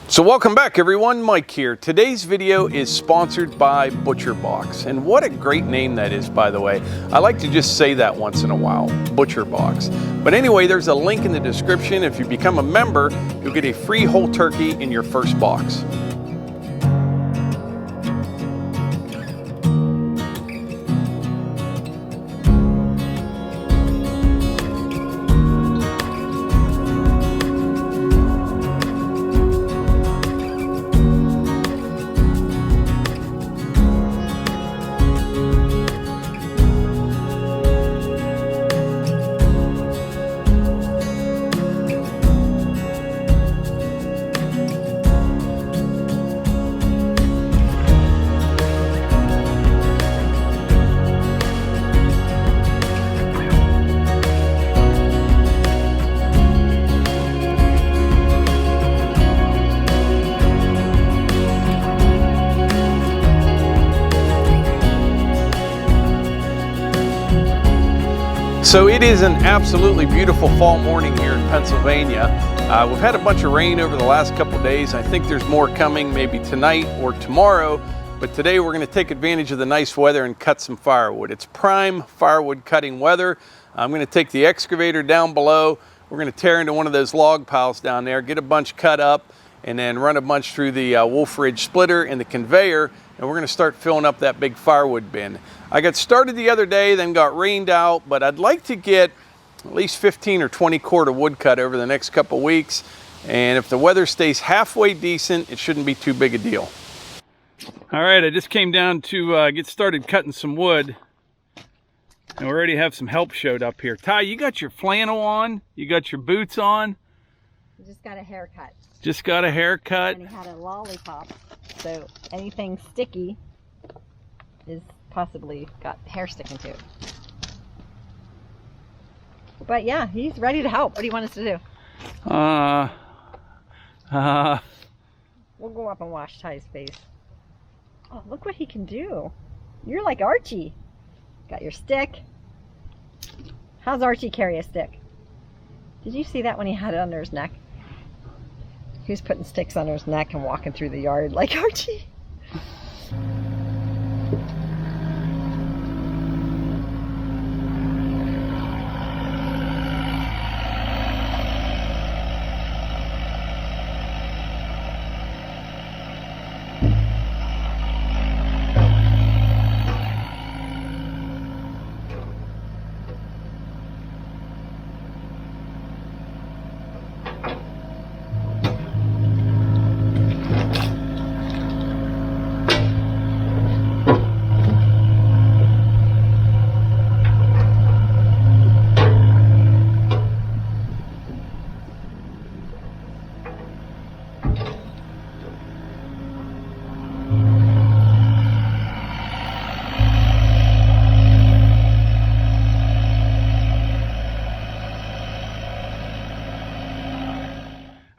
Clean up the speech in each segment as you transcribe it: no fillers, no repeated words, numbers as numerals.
So welcome back everyone, Mike here. Today's video is sponsored by ButcherBox, and what a great name that is, by the way. I like to just say that once in a while, ButcherBox. But anyway, there's a link in the description. If you become a member, you'll get a free whole turkey in your first box. So it is an absolutely beautiful fall morning here in Pennsylvania. We've had a bunch of rain over the last couple of days. I think there's more coming maybe tonight or tomorrow, but today we're going to take advantage of the nice weather and cut some firewood. It's prime firewood cutting weather. I'm going to take the excavator down below. We're going to tear into one of those log piles down there, get a bunch cut up, and then run a bunch through the Wolfe Ridge splitter and the conveyor, and we're going to start filling up that big firewood bin. I got started the other day, then got rained out, but I'd like to get at least 15 or 20 cord of wood cut over the next couple weeks, and if the weather stays halfway decent, it shouldn't be too big a deal. All right, I just came down to get started cutting some wood, and we already have some help showed up here. Ty, you got your flannel on, you got your boots on. I just got a haircut. Just got a haircut. And he had a lollipop, so anything sticky is possibly got hair sticking to it. But yeah, he's ready to help. What do you want us to do? We'll go up and wash Ty's face. Oh, look what he can do. You're like Archie. Got your stick. How's Archie carry a stick? Did you see that when he had it under his neck? He was putting sticks under his neck and walking through the yard like Archie.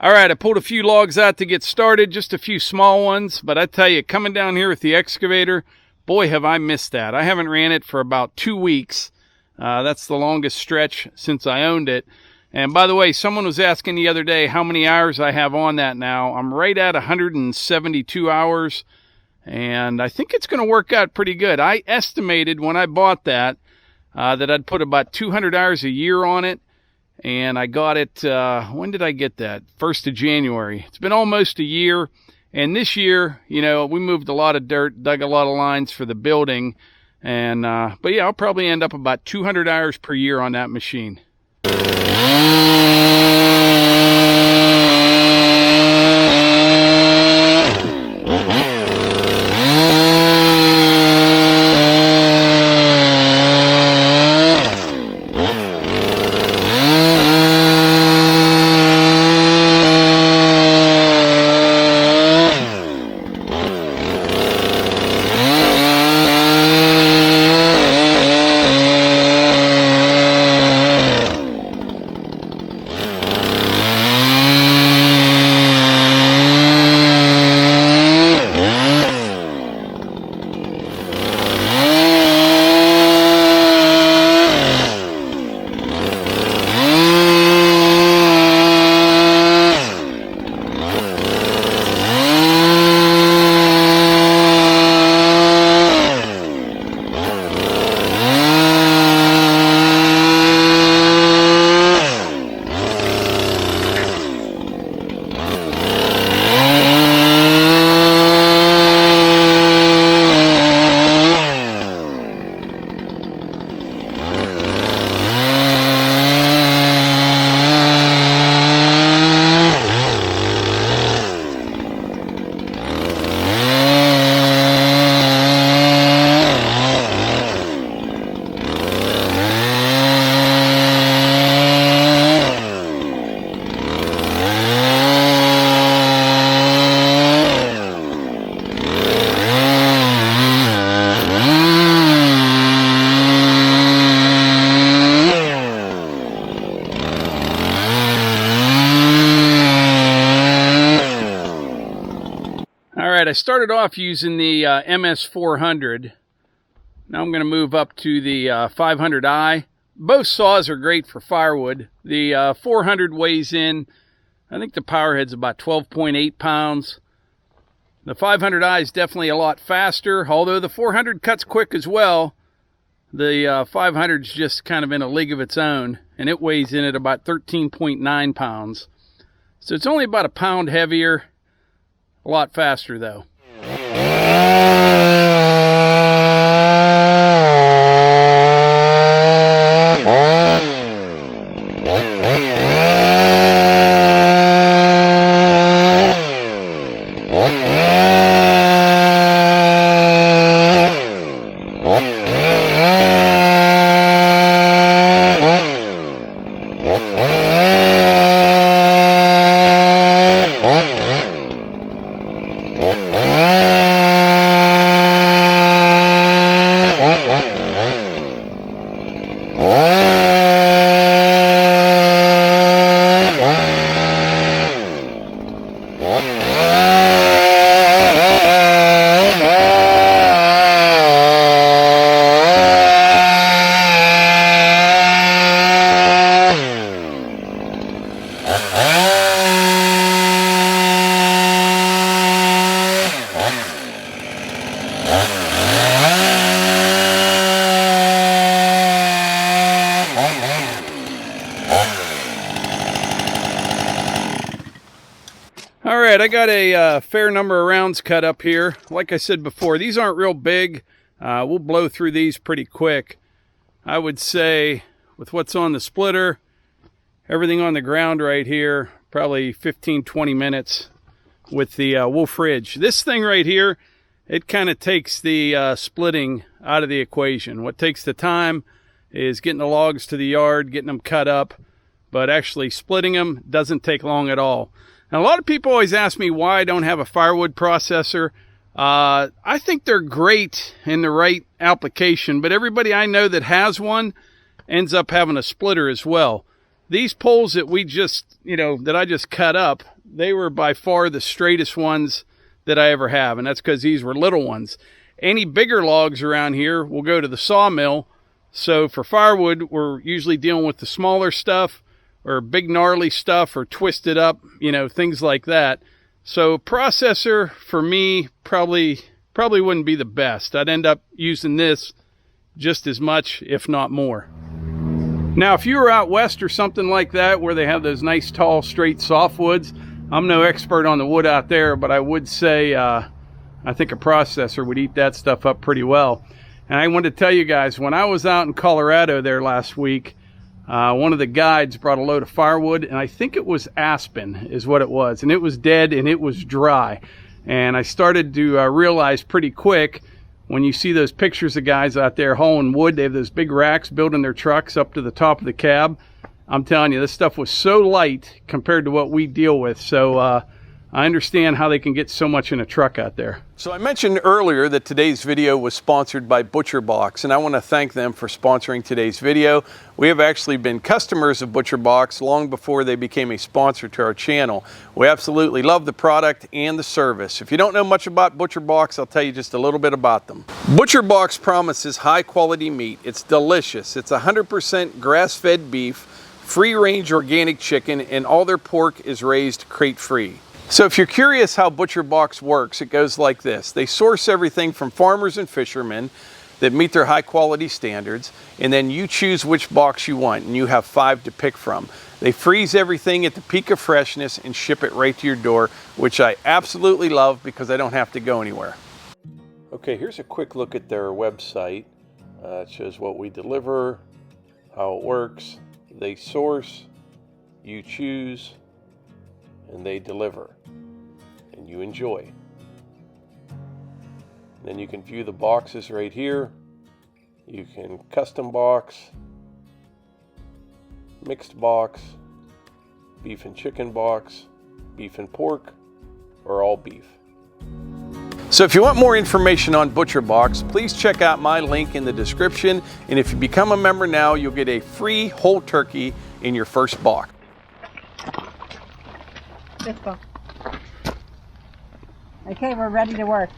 All right, I pulled a few logs out to get started, just a few small ones, but I tell you, coming down here with the excavator, boy, have I missed that. I haven't ran it for about 2 weeks. That's the longest stretch since I owned it. And by the way, someone was asking the other day how many hours I have on that now. I'm right at 172 hours, and I think it's going to work out pretty good. I estimated when I bought that that I'd put about 200 hours a year on it. And I got it, when did I get that? 1st of January. It's been almost a year. And this year, you know, we moved a lot of dirt, dug a lot of lines for the building. And, but yeah, I'll probably end up about 200 hours per year on that machine. All right, I started off using the MS400. Now I'm going to move up to the 500i. Both saws are great for firewood. The 400 weighs in, I think the power head's about 12.8 pounds. The 500i is definitely a lot faster, although the 400 cuts quick as well. The 500 is just kind of in a league of its own, and it weighs in at about 13.9 pounds. So it's only about a pound heavier, a lot faster though. All right, I got a fair number of rounds cut up here. Like I said before, these aren't real big. We'll blow through these pretty quick. I would say with what's on the splitter, everything on the ground right here, probably 15-20 minutes with the Wolfe Ridge. This thing right here, it kind of takes the splitting out of the equation. What takes the time is getting the logs to the yard, getting them cut up, but actually splitting them doesn't take long at all. Now, a lot of people always ask me why I don't have a firewood processor. I think they're great in the right application, but everybody I know that has one ends up having a splitter as well. These poles that we just, that I just cut up, they were by far the straightest ones that I ever have, and that's because these were little ones. Any bigger logs around here will go to the sawmill. So for firewood, we're usually dealing with the smaller stuff, or big gnarly stuff, or twisted up, things like that. So processor for me probably wouldn't be the best. I'd end up using this just as much, if not more. Now, if you were out west or something like that, where they have those nice tall straight softwoods, I'm no expert on the wood out there, but I would say I think a processor would eat that stuff up pretty well. And I wanted to tell you guys, when I was out in Colorado there last week, one of the guides brought a load of firewood, and I think it was aspen is what it was. And it was dead and it was dry. And I started to realize pretty quick, when you see those pictures of guys out there hauling wood, they have those big racks building their trucks up to the top of the cab. I'm telling you, this stuff was so light compared to what we deal with. So I understand how they can get so much in a truck out there. So I mentioned earlier that today's video was sponsored by ButcherBox, and I want to thank them for sponsoring today's video. We have actually been customers of ButcherBox long before they became a sponsor to our channel. We absolutely love the product and the service. If you don't know much about ButcherBox, I'll tell you just a little bit about them. ButcherBox promises high quality meat. It's delicious. It's 100% grass-fed beef, free-range organic chicken, and all their pork is raised crate-free. So if you're curious how ButcherBox works, it goes like this. They source everything from farmers and fishermen that meet their high quality standards, and then you choose which box you want, and you have 5 to pick from. They freeze everything at the peak of freshness and ship it right to your door, which I absolutely love because I don't have to go anywhere. Okay, here's a quick look at their website. It shows what we deliver, how it works. They source, you choose, and they deliver, and you enjoy. Then you can view the boxes right here. You can custom box, mixed box, beef and chicken box, beef and pork, or all beef. So if you want more information on ButcherBox, please check out my link in the description, and if you become a member now, you'll get a free whole turkey in your first box. Let's go. Okay, we're ready to work.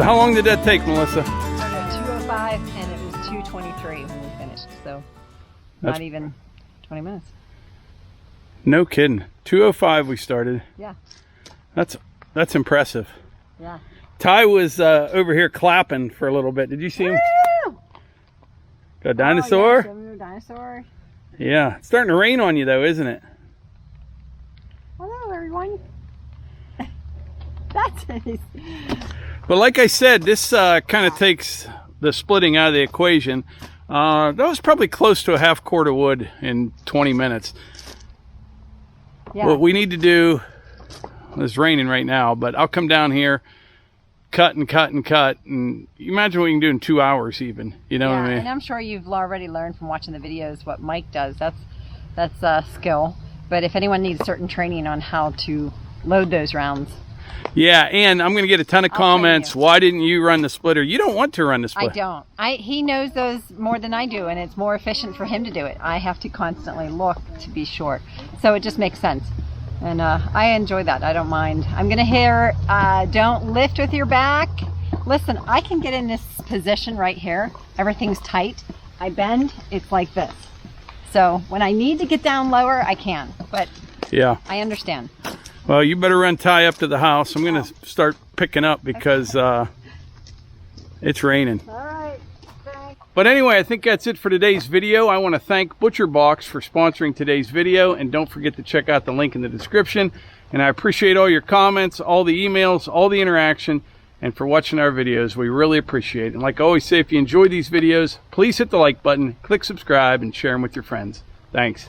So how long did that take, Melissa? Started at 2:05 and it was 2:23 when we finished. So not even 20 minutes. No kidding. 2:05 we started. Yeah. That's impressive. Yeah. Ty was over here clapping for a little bit. Did you see him? Woo! A dinosaur? Oh, yeah, show me a dinosaur. Yeah. It's starting to rain on you though, isn't it? Hello, everyone. That's nice. But like I said, this kind of takes the splitting out of the equation. That was probably close to a half cord of wood in 20 minutes. Yeah. What we need to do, it's raining right now, but I'll come down here, cut and cut and cut, and you imagine what you can do in 2 hours even. You know what I mean? And I'm sure you've already learned from watching the videos what Mike does. That's a skill. But if anyone needs certain training on how to load those rounds. Yeah, and I'm going to get a ton of comments. Why didn't you run the splitter? You don't want to run the splitter. I don't. He knows those more than I do, and it's more efficient for him to do it. I have to constantly look to be short. So it just makes sense. And I enjoy that. I don't mind. I'm going to hear, don't lift with your back. Listen, I can get in this position right here. Everything's tight. I bend, it's like this. So when I need to get down lower, I can. But yeah, I understand. Well, you better run Ty up to the house. I'm going to start picking up because it's raining. All right. Thanks. But anyway, I think that's it for today's video. I want to thank ButcherBox for sponsoring today's video. And don't forget to check out the link in the description. And I appreciate all your comments, all the emails, all the interaction, and for watching our videos. We really appreciate it. And like I always say, if you enjoy these videos, please hit the like button, click subscribe, and share them with your friends. Thanks.